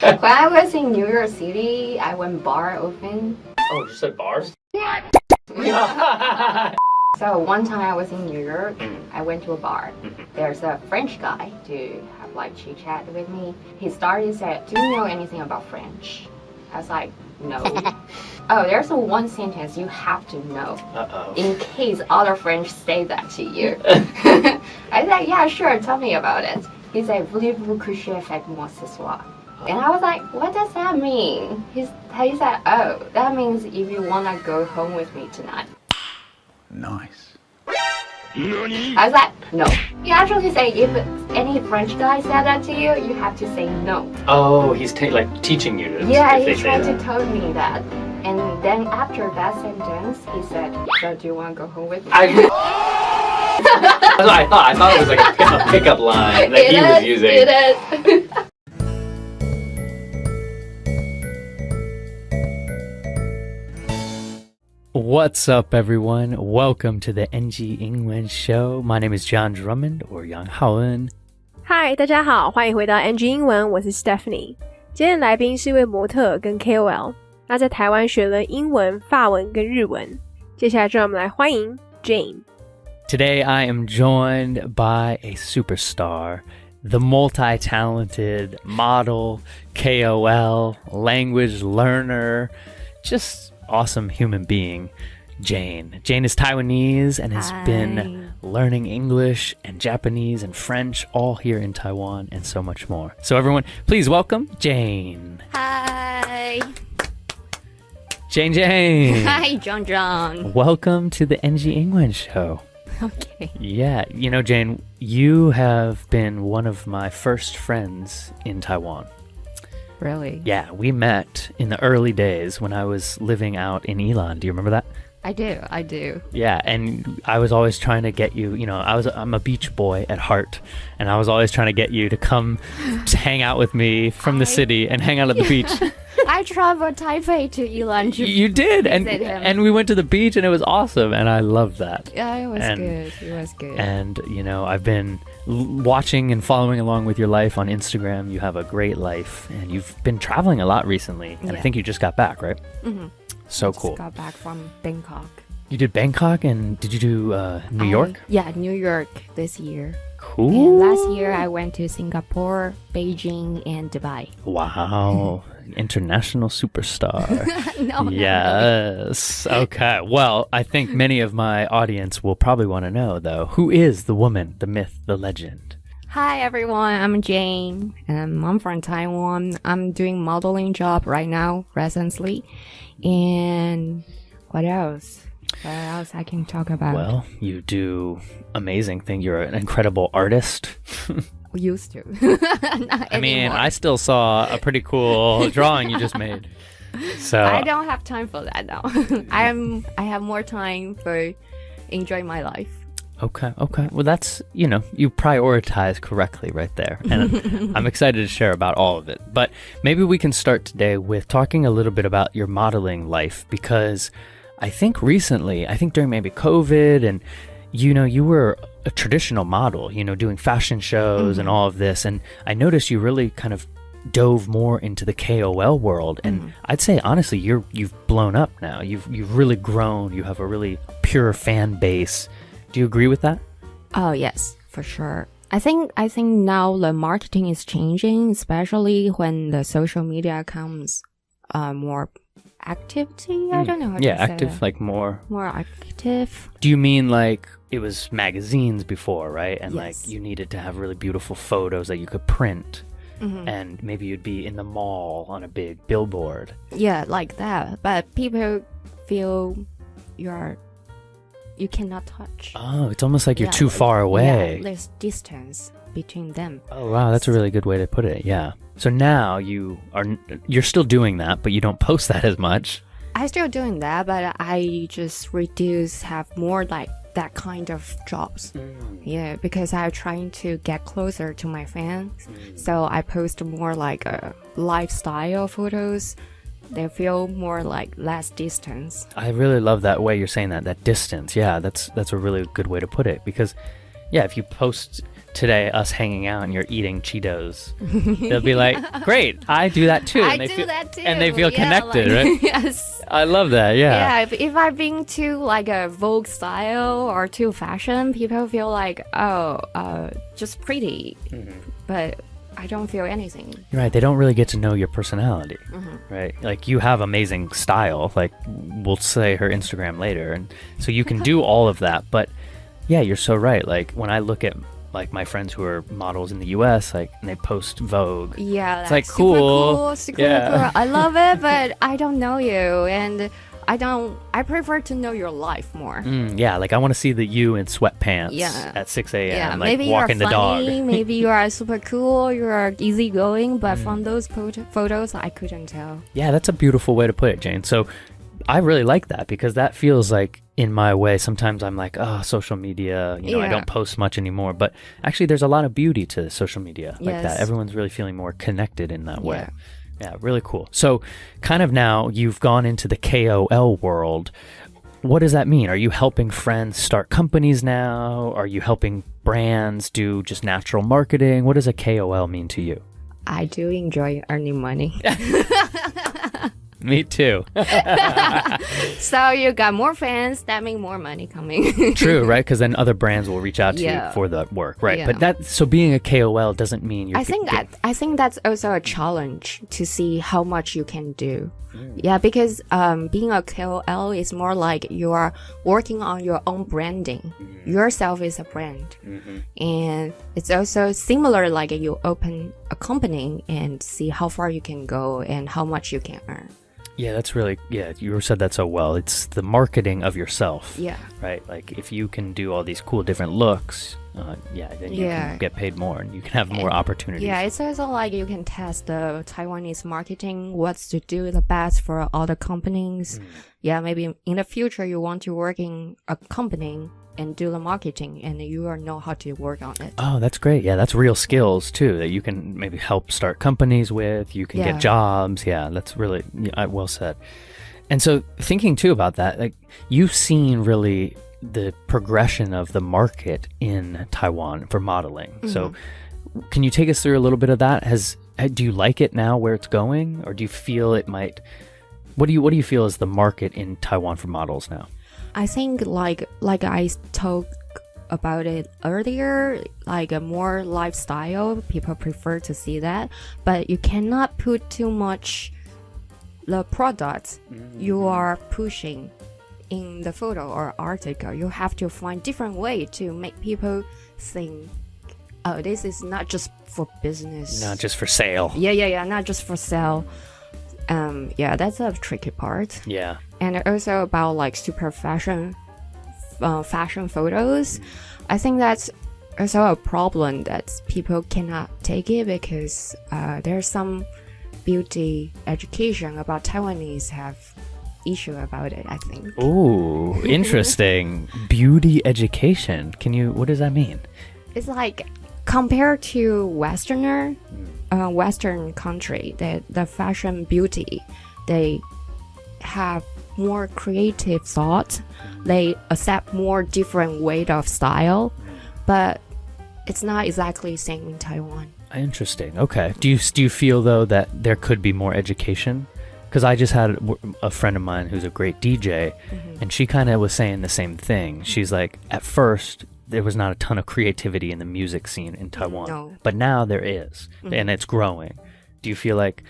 When I was in New York City, I went bar often. Oh, you said bars? What? So one time I was in New York, I went to a bar. There's a French guy to have like chit chat with me. He started said, "Do you know anything about French?" I was like, "No." Oh, there's one sentence you have to know. In case other French say that to you. I said, "Yeah, sure. Tell me about it." He said, "Voulez-vous coucher avec moi ce soir?" And I was like, "What does that mean?" He said, "Oh, that means if you wanna go home with me tonight." Nice. I was like, "No." He actually said if any French guy said that to you, you have to say no. Oh, he's like teaching you to. Yeah, if he they tried say to that. tell me that. And then after that sentence, he said, "So do you want to go home with me?" That's what I thought. I thought it was like a pickup line that he was using. It is. What's up, everyone? Welcome to the NG 英文 show. My name is John Drummond, or Yang Haoen. Hi, 大家好，欢迎回到 NG 英文，我是 Stephanie。今天的来宾是一位模特儿跟 KOL， 那在台湾学了英文、法文跟日文。接下来就让我们来欢迎 Jane。 Today I am joined by a superstar, the multi-talented model, KOL, language learner, just awesome human being, Jane. Jane is Taiwanese and has been learning English and Japanese and French all here in Taiwan and so much more. So everyone, please welcome Jane. Hi. Jane. Hi, John. Welcome to the NG English show. Okay. Yeah, you know, Jane, you have been one of my first friends in Taiwan. Really? Yeah, we met in the early days when I was living out in Ilan. Do you remember that? I do. Yeah, and I was always trying to get you, I'm a beach boy at heart, and I was always trying to get you to come to hang out with me from the city and hang out at the beach. I traveled Taipei to Ilan. You did, and we went to the beach, and it was awesome, and I loved that. Yeah, it was good. And, I've been watching and following along with your life on Instagram. You have a great life, and you've been traveling a lot recently, and I think you just got back, right? Mm-hmm. So I cool. Just got back from Bangkok. You did Bangkok, and did you do New York? Yeah, New York this year. Cool. And last year I went to Singapore, Beijing, and Dubai. Wow. International superstar. No, yes. Okay. Well, I think many of my audience will probably want to know, though, who is the woman, the myth, the legend? Hi everyone, I'm Jane, and I'm from Taiwan. I'm doing modeling job right now, recently. And what else? What else I can talk about? Well, you do amazing thing. You're an incredible artist. Used to. I mean, I still saw a pretty cool drawing you just made. So I don't have time for that now. I have more time for enjoying my life. Okay. Well, that's, you prioritize correctly right there. And I'm excited to share about all of it. But maybe we can start today with talking a little bit about your modeling life, because I think recently, during maybe COVID, and, you were a traditional model, doing fashion shows and all of this. And I noticed you really kind of dove more into the KOL world. And I'd say, honestly, you've blown up now. You've really grown. You have a really pure fan base. Do you agree with that? Oh, yes, for sure. I think now the marketing is changing, especially when the social media comes more activity. I don't know how to say active, that. like more active. Do you mean like it was magazines before, right? And yes. like you needed to have really beautiful photos that you could print, and maybe you'd be in the mall on a big billboard. Yeah, like that. But people feel you cannot touch. Oh, it's almost like you're too far away. Yeah, there's distance between them. Oh, wow, that's a really good way to put it. Yeah. So now you're still doing that, but you don't post that as much. I still doing that, but I just have more like that kind of jobs. Yeah, because I'm trying to get closer to my fans. So I post more like lifestyle photos. They feel more like less distance. I really love that way you're saying that distance. Yeah, that's a really good way to put it, because if you post today us hanging out and you're eating Cheetos, they'll be like, great, I do that too. I And they do feel, that too. And they feel Yeah, connected, like, right? Yes. I love that, yeah. Yeah, if I've been too like a Vogue style or too fashion, people feel like, just pretty. But I don't feel anything. You're right, they don't really get to know your personality, right? Like you have amazing style, like we'll say her Instagram later, and so you can do all of that. But yeah, you're so right. Like when I look at like my friends who are models in the US, like and they post Vogue. Yeah, it's that's like super cool. Super Yeah. cool. I love it, but I don't know you, and I prefer to know your life more. Yeah, like I want to see the you in sweatpants Yeah. at 6 a.m. Yeah, like maybe walking you're the funny, dog. maybe you are super cool, you are easygoing, but from those photos, I couldn't tell. Yeah, that's a beautiful way to put it, Jane. So I really like that because that feels like in my way. Sometimes I'm like, oh, social media, I Yeah. don't post much anymore. But actually, there's a lot of beauty to social media like that. Yes. Everyone's really feeling more connected in that way. Yeah. Yeah, really cool. So kind of now you've gone into the KOL world. What does that mean? Are you helping friends start companies now? Are you helping brands do just natural marketing? What does a KOL mean to you? I do enjoy earning money. Me too. So you got more fans, that means more money coming. True, right? Because then other brands will reach out to Yeah. you for the work, right? Yeah. But so being a KOL doesn't mean you're. I think that's also a challenge to see how much you can do. Yeah, because being a KOL is more like you are working on your own branding. Yourself is a brand, and it's also similar like you open a company and see how far you can go and how much you can earn. Yeah, that's really, you said that so well. It's the marketing of yourself. Yeah. Right? Like if you can do all these cool different looks, then you can get paid more and you can have more opportunities. Yeah, it's also like you can test the Taiwanese marketing, what's to do the best for all the companies. Yeah, maybe in the future you want to work in a company and do the marketing and you know how to work on it. Oh, that's great. Yeah, that's real skills too that you can maybe help start companies with. You can get jobs. Yeah, that's really well said. And so thinking too about that, like you've seen really the progression of the market in Taiwan for modeling. So can you take us through a little bit of that? Do you like it now where it's going, or do you feel it might? What do you feel is the market in Taiwan for models now? I think like I talked about it earlier, like a more lifestyle, people prefer to see that, but you cannot put too much the product you are pushing in the photo or article. You have to find different way to make people think, oh, this is not just for business, Not just for sale. yeah, not just for sale. Yeah, that's a tricky part. Yeah. And also about like super fashion photos. I think that's also a problem that people cannot take it because there's some beauty education about Taiwanese have issue about it, I think. Ooh, interesting. Beauty education. What does that mean? It's like compared to Western country, the fashion beauty, they have more creative thought. They accept more different way of style, but it's not exactly the same in Taiwan. Interesting. Okay. Do you feel though that there could be more education? Because I just had a friend of mine who's a great DJ, and she kind of was saying the same thing. She's like, at first there was not a ton of creativity in the music scene in Taiwan, No. but now there is, and it's growing. Do you feel like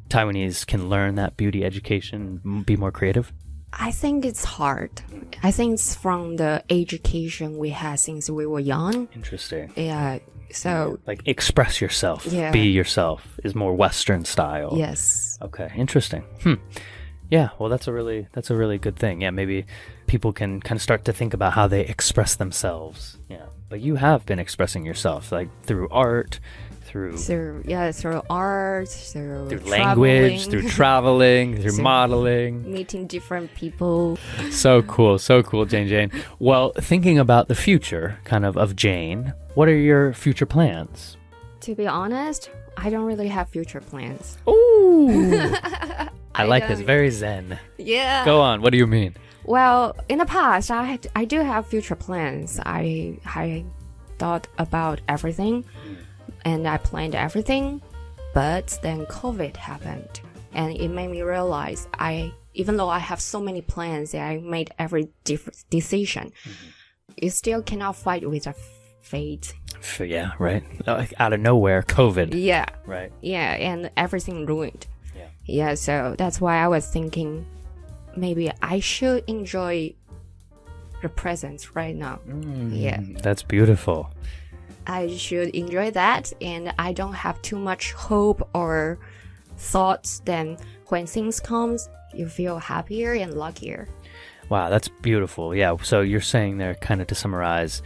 Taiwanese can learn that beauty education, be more creative? I think it's hard. I think it's from the education we had since we were young. Interesting. Yeah. So Like express yourself, Yeah. be yourself is more Western style. yes. Okay, interesting. Yeah, well, that's a really good thing. Yeah, maybe people can kind of start to think about how they express themselves. Yeah, but you have been expressing yourself like through art, through Through art, through language, traveling, through traveling, through modeling. meeting different people. So cool, Jane. Well, thinking about the future, kind of Jane, what are your future plans? To be honest, I don't really have future plans. Ooh, I like this. don't- Very zen. Yeah. Go on. What do you mean? Well, in the past, I do have future plans. I thought about everything and I planned everything, but then COVID happened and it made me realize even though I have so many plans and I made every decision, you still cannot fight with a fate. Yeah, right. Out of nowhere, COVID. Yeah. Right. Yeah, and everything ruined. Yeah. Yeah, so that's why I was thinking maybe I should enjoy the present right now. Yeah. That's beautiful. I should enjoy that and I don't have too much hope or thoughts. Then when things comes, you feel happier and luckier. Wow, that's beautiful. Yeah, so you're saying there, kind of to summarize,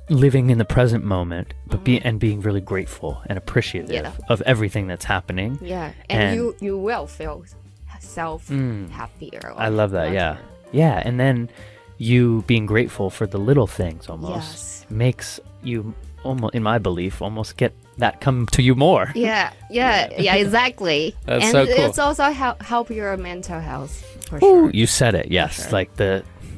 living in the present moment, but being really grateful and appreciative of everything that's happening. Yeah, and you will feel happier. I love that. Luckier. Yeah, and then you being grateful for the little things almost makes you almost, in my belief, almost get that come to you more. Yeah, exactly. That's and so cool. It's also help your mental health for Ooh, sure. you said it. Yes, sure. like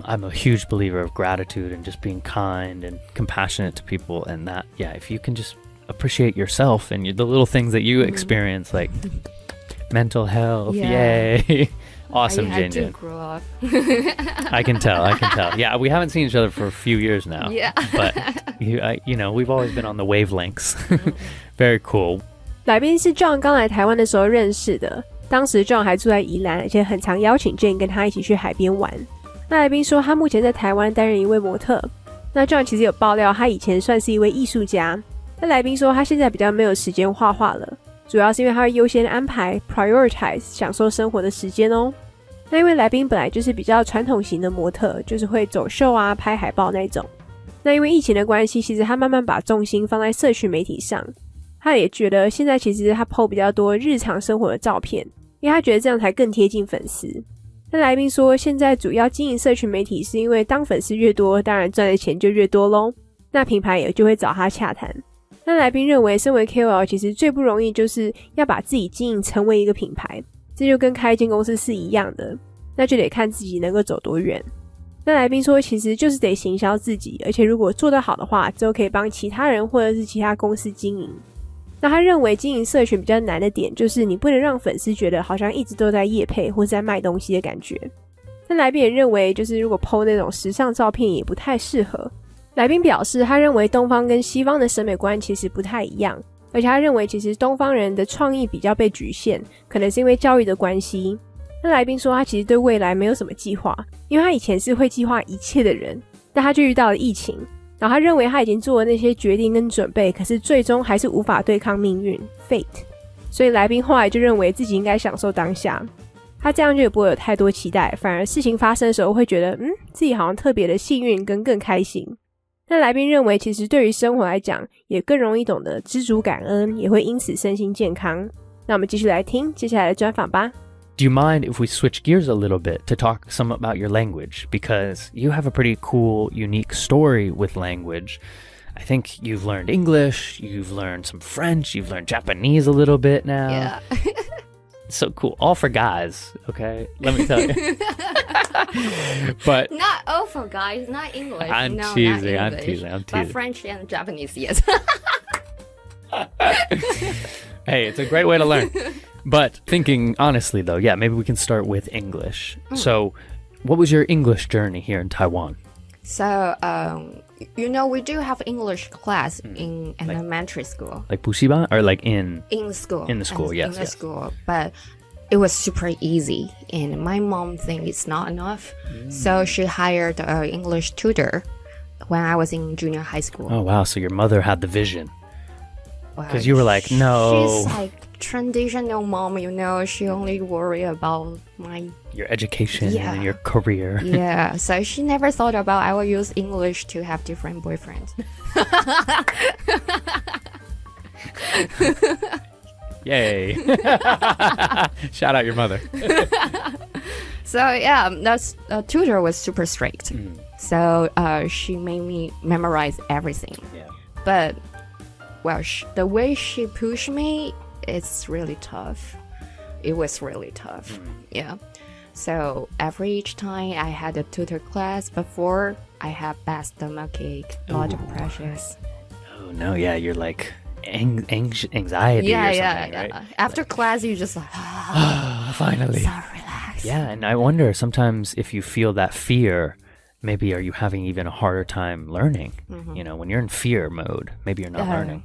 I'm a huge believer of gratitude and just being kind and compassionate to people, and that, yeah, if you can just appreciate yourself and the little things that you experience, like mental health, yay. Awesome, I do Jane. grow up. I can tell. Yeah, we haven't seen each other for a few years now. Yeah. But we've always been on the wavelengths. Very cool. 来宾是 John 刚来台湾的时候认识的，当时 John 还住在宜兰，而且很常邀请 Jane 跟他一起去海边玩。那来宾说他目前在台湾担任一位模特。那 John 其实有爆料他以前算是一位艺术家。那来宾说他现在比较没有时间画画了，主要是因为他会优先安排 prioritize 享受生活的时间哦。那因为来宾本来就是比较传统型的模特，就是会走秀啊、拍海报那种。那因为疫情的关系，其实他慢慢把重心放在社群媒体上。他也觉得现在其实他 po 比较多日常生活的照片，因为他觉得这样才更贴近粉丝。那来宾说现在主要经营社群媒体是因为当粉丝越多，当然赚的钱就越多咯，那品牌也就会找他洽谈。那来宾认为身为 KOL 其实最不容易就是要把自己经营成为一个品牌，这就跟开一间公司是一样的，那就得看自己能够走多远。那来宾说其实就是得行销自己，而且如果做得好的话，之后可以帮其他人或者是其他公司经营。那他认为经营社群比较难的点就是你不能让粉丝觉得好像一直都在业配或是在卖东西的感觉。那来宾也认为就是如果 po 那种时尚照片也不太适合。来宾表示他认为东方跟西方的审美观其实不太一样，而且他认为其实东方人的创意比较被局限，可能是因为教育的关系。那来宾说他其实对未来没有什么计划，因为他以前是会计划一切的人，但他就遇到了疫情，然后他认为他已经做了那些决定跟准备，可是最终还是无法对抗命运 fate， 所以来宾后来就认为自己应该享受当下，他这样就也不会有太多期待，反而事情发生的时候会觉得自己好像特别的幸运跟更开心。那来宾认为其实对于生活来讲也更容易懂得知足感恩，也会因此身心健康。那我们继续来听接下来的专访吧。Do you mind if we switch gears a little bit to talk some about your language? Because you have a pretty cool, unique story with language. I think you've learned English, you've learned some French, you've learned Japanese a little bit now. Yeah. So cool. All for guys, okay? Let me tell you. But not all for guys, not English. I'm no, teasing, not I'm English, teasing. But French and Japanese, yes. Hey, it's a great way to learn. But thinking honestly, though, yeah, maybe we can start with English. So, what was your English journey here in Taiwan? So, we do have English class in elementary school. Like 补习班 or like in school? In the school, yes. In the school, but it was super easy. And my mom thinks it's not enough. So she hired an English tutor when I was in junior high school. Oh, wow. So your mother had the vision. Because you were like, no. She's like traditional mom, she only worry about your education and your career. Yeah, so she never thought about I will use English to have different boyfriends. Yay. Shout out your mother. So yeah, the tutor was super strict. So she made me memorize everything. Yeah. But well, the way she pushed me, it's really tough. It was really tough. Yeah. So each time I had a tutor class before, I had bad stomachache, a lot of pressures. Oh, no. Yeah, you're like anxiety or something, right? After class, you just like, finally. so relaxed. Yeah, and I wonder sometimes if you feel that fear, maybe are you having even a harder time learning? You know, when you're in fear mode, maybe you're not learning.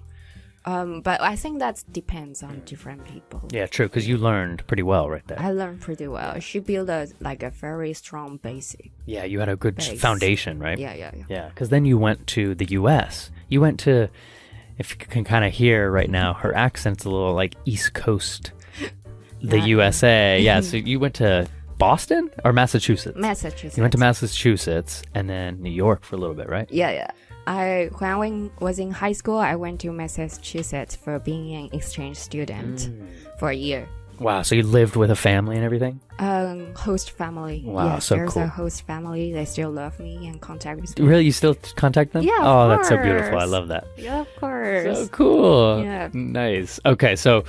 But I think that depends on different people. Yeah, true, because you learned pretty well right there. I learned pretty well. She built a very strong basic. Yeah, you had a good Base. foundation, right? Yeah. Yeah, because then you went to the U.S. You went to, if you can kind of hear right now, her accent's a little like East Coast, the USA. Yeah, so you went to Boston or Massachusetts? Massachusetts. You went to Massachusetts and then New York for a little bit, right? Yeah. When I was in high school, I went to Massachusetts for being an exchange student for a year. Wow, so you lived with a family and everything? Host family. Wow, yes, so there's cool. a host family. They still love me and contact with me. Really? You still contact them? Yeah, Oh, of that's so beautiful. I course. love that. Yeah, of course. So cool. Yeah. Nice. Okay, so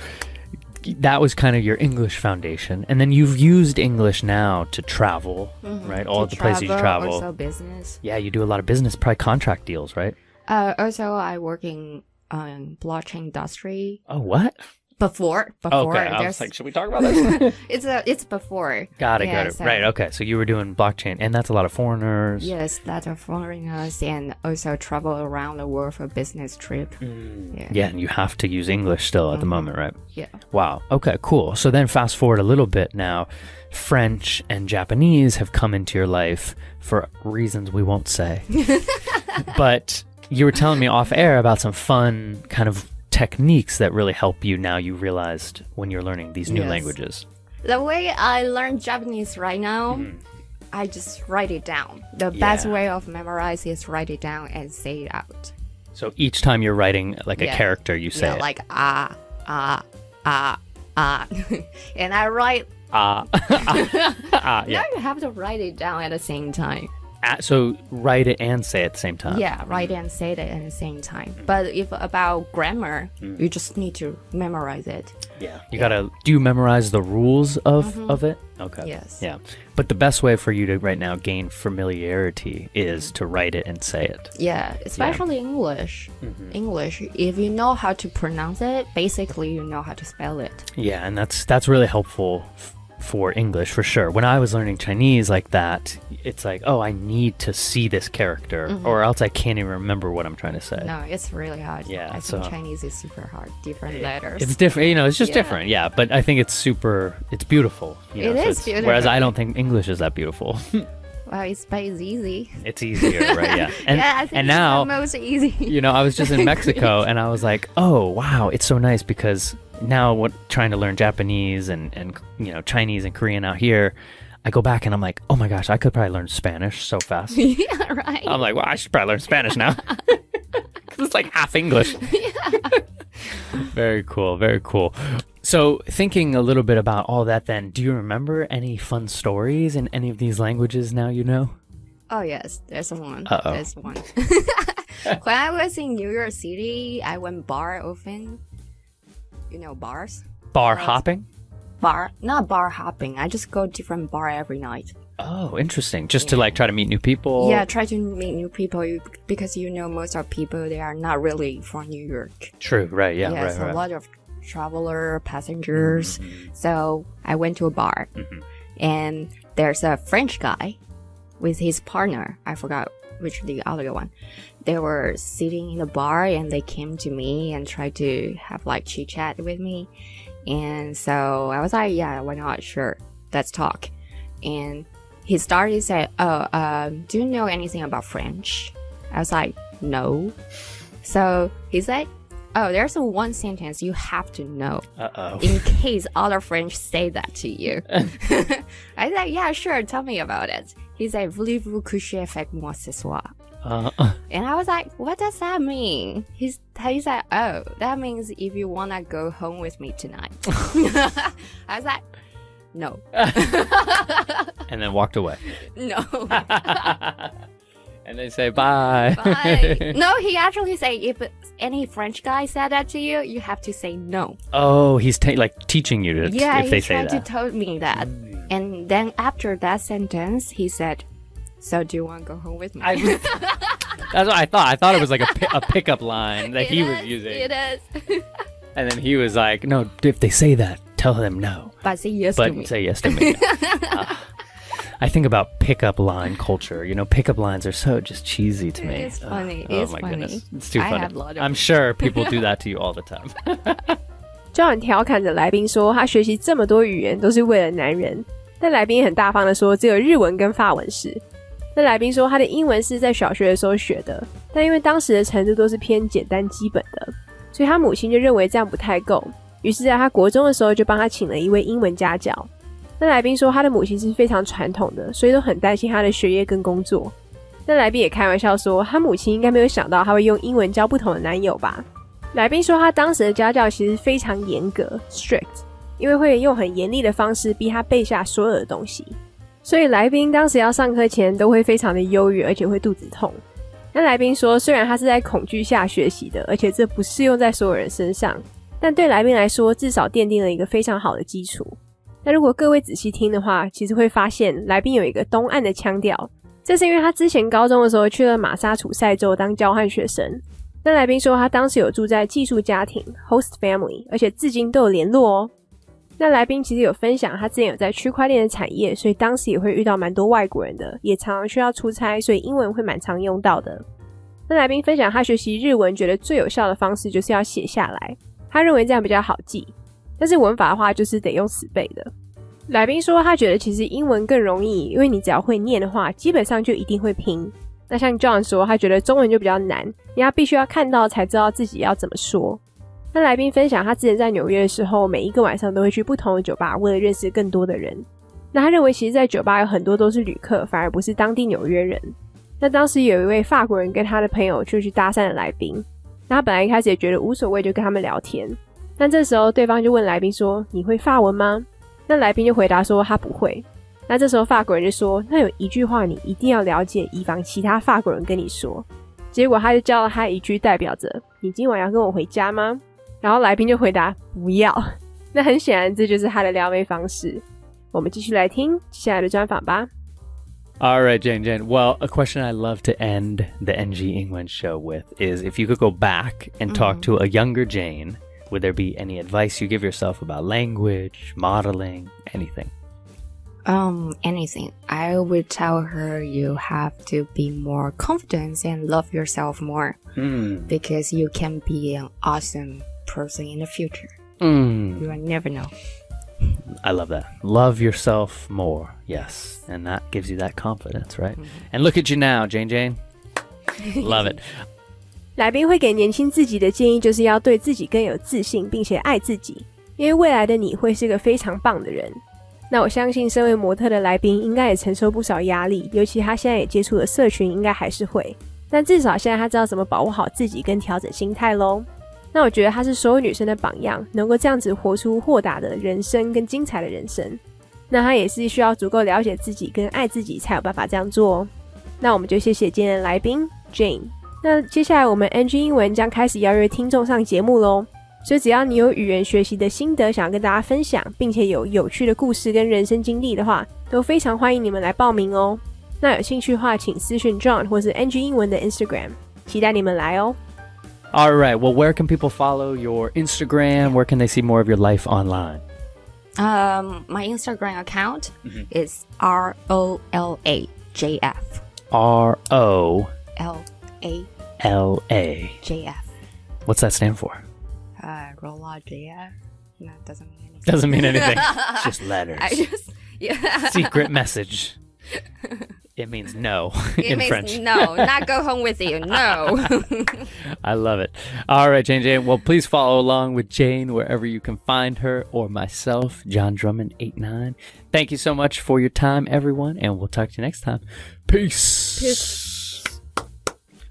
that was kind of your English foundation. And then you've used English now to travel, right? All the places you travel. Also business. Yeah, you do a lot of business, probably contract deals, right? Also, I work in blockchain industry. Oh, what? Before. Okay, I was like, should we talk about this? It's before. Got it. So- Right, okay. So you were doing blockchain, and that's a lot of foreigners. Yes, that are foreigners and also travel around the world for business trip. Yeah, and you have to use English still at the moment, right? Yeah. Wow. Okay, cool. So then fast forward a little bit now. French and Japanese have come into your life for reasons we won't say. But you were telling me off air about some fun kind of techniques that really help you now you realized when you're learning these new Yes. languages. The way I learn Japanese right now, I just write it down. The best way of memorize is write it down and say it out. So each time you're writing like a character, you say it. Like and I write. Yeah. Now you have to write it down at the same time. So write it and say it at the same time. Yeah, write it and say it at the same time. But if about grammar, you just need to memorize it. Yeah. You gotta, do you memorize the rules of it? Okay. Yes. Yeah. But the best way for you to right now gain familiarity is to write it and say it. Yeah, especially English. English, if you know how to pronounce it, basically you know how to spell it. Yeah, and that's really helpful for English for sure. When I was learning Chinese like that, it's like, oh, I need to see this character or else I can't even remember what I'm trying to say. No, it's really hard. Yeah, I so- think Chinese is super hard. Different letters. It's different, it's just Yeah. different, yeah. But I think it's beautiful. It is beautiful. Whereas I don't think English is that beautiful. Well, it's easy. It's easier, right? Yeah. And, Yeah, I think and it's now, the most easy. I was just in Mexico and I was like, oh, wow, it's so nice because now trying to learn Japanese and Chinese and Korean out here, I go back and I'm like, oh my gosh, I could probably learn Spanish so fast. Yeah, right. I'm like, well, I should probably learn Spanish now. 'Cause it's like half English. Very cool, very cool. So thinking a little bit about all that then, do you remember any fun stories in any of these languages now you know? Oh, yes, there's one. Uh-oh. There's one. When I was in New York City, I went bar often. You know bars? Bar hopping? Not bar hopping. I just go different bar every night. Oh, interesting. Just to like try to meet new people? Yeah, try to meet new people because most of people, they are not really from New York. True, right, yeah, Yes, right. a lot of traveler, passengers. So I went to a bar and there's a French guy with his partner. I forgot which the other one. They were sitting in the bar and they came to me and tried to have like chit chat with me. And so I was like, yeah, why not? Sure, let's talk. And he started to say, do you know anything about French? I was like, no. So he said, oh, there's one sentence you have to know. Uh-oh. In case other French say that to you. I said, yeah, sure, tell me about it. He said, voulez-vous coucher avec moi ce soir? And I was like, what does that mean? He said, oh, that means if you want to go home with me tonight. I was like, no. And then walked away. No. And they say bye. Bye. No, he actually said if any French guy said that to you, you have to say no. Oh, he's teaching you to Yeah, if they he say tried that. to tell me that. And then after that sentence, he said, so do you want to go home with me? That's what I thought. I thought it was like a pickup line that he was using. It is. And then he was like, no, if they say that, tell them no. But say yes to me. But say yes to me. I think about pickup line culture. You know, pickup lines are so just cheesy to me. It's funny. Oh It's my funny. goodness. It's too I funny. have a lot of I'm sure people do that to you all the time. John 调侃着来宾说，他学习这么多语言都是为了男人。但来宾很大方的说，只有日文跟法文是。那来宾说，他的英文是在小学的时候学的，但因为当时的程度都是偏简单基本的，所以他母亲就认为这样不太够，于是在他国中的时候就帮他请了一位英文家教。那来宾说，他的母亲是非常传统的，所以都很担心他的学业跟工作。那来宾也开玩笑说，他母亲应该没有想到他会用英文交不同的男友吧。来宾说，他当时的家教其实非常严格 strict， 因为会用很严厉的方式逼他背下所有的东西，所以来宾当时要上课前都会非常的忧郁，而且会肚子痛。那来宾说，虽然他是在恐惧下学习的，而且这不适用在所有人身上，但对来宾来说至少奠定了一个非常好的基础。那如果各位仔细听的话，其实会发现来宾有一个东岸的腔调，这是因为他之前高中的时候去了马萨诸塞州当交换学生。那来宾说，他当时有住在寄宿家庭 host family， 而且至今都有联络哦。那来宾其实有分享，他之前有在区块链的产业，所以当时也会遇到蛮多外国人的，也常常需要出差，所以英文会蛮常用到的。那来宾分享他学习日文觉得最有效的方式就是要写下来，他认为这样比较好记，但是文法的话就是得用死背的。来宾说他觉得其实英文更容易，因为你只要会念的话，基本上就一定会拼。那像 John 说，他觉得中文就比较难，因为他必须要看到才知道自己要怎么说。那来宾分享他之前在纽约的时候，每一个晚上都会去不同的酒吧，为了认识更多的人。那他认为其实在酒吧有很多都是旅客，反而不是当地纽约人。那当时有一位法国人跟他的朋友就去搭讪了来宾，那他本来一开始也觉得无所谓，就跟他们聊天。但这时候对方就问来宾说，你会法文吗？那来宾就回答说他不会。那这时候法国人就说，那有一句话你一定要了解，以防其他法国人跟你说。结果他就教了他一句代表着你今晚要跟我回家吗？然后来宾就回答不要。那很显然这就是他的撩妹方式。我们继续来听接下来的专访吧。All right, Jane. Well, a question I love to end the NG English show with is if you could go back and talk to a younger Jane, would there be any advice you give yourself about language, modeling, anything? Anything. I would tell her you have to be more confident and love yourself more because you can be an awesome person in the future. You will never know. I love that. Love yourself more. Yes. And that gives you that confidence, right? And look at you now, Jane. Love it. 来宾会给年轻自己的建议就是要对自己更有自信，并且爱自己，因为未来的你会是个非常棒的人。那我相信身为模特的来宾应该也承受不少压力，尤其他现在也接触了社群，应该还是会。但至少现在他知道怎么保护好自己跟调整心态咯。那我觉得他是所有女生的榜样，能够这样子活出豁达的人生跟精彩的人生。那他也是需要足够了解自己跟爱自己才有办法这样做哦。那我们就谢谢今天的来宾 Jane。那接下来我们 NG 英文将开始邀约听众上节目咯。所以只要你有语言学习的心得想要跟大家分享，并且有有趣的故事跟人生经历的话，都非常欢迎你们来报名哦。那有兴趣的话请私讯 John 或是 NG 英文的 Instagram， 期待你们来哦。All right. Well, where can people follow your Instagram? Where can they see more of your life online? My Instagram account is ROLAJF. ROLA JF. What's that stand for? Rola JF. No, it doesn't mean anything. Doesn't mean anything. It's just letters. Yeah. Secret message. It means no in French. No, not go home with you. No. I love it. All right, Jane. Well, please follow along with Jane wherever you can find her, or myself, John Drummond 89. Thank you so much for your time, everyone, and we'll talk to you next time. Peace.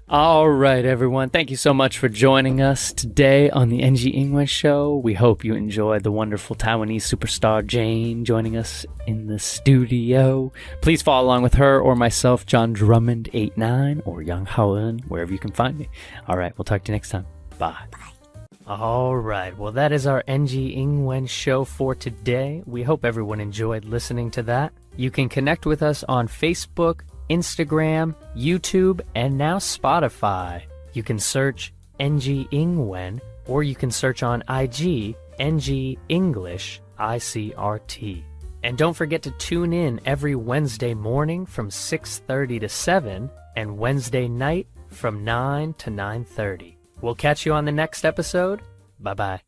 All right, everyone. Thank you so much for joining us today on the NG English Show. We hope you enjoyed the wonderful Taiwanese superstar Jane joining us in the studio. Please follow along with her or myself, John Drummond 89, or Yang Haoen, wherever you can find me. All right, we'll talk to you next time. Bye. All right. Well, that is our NG Ingwen show for today. We hope everyone enjoyed listening to that. You can connect with us on Facebook, Instagram, YouTube, and now Spotify. You can search NG 英文 or you can search on IG NG English ICRT. And don't forget to tune in every Wednesday morning from 6:30 to 7 and Wednesday night from 9 to 9:30. We'll catch you on the next episode. Bye-bye.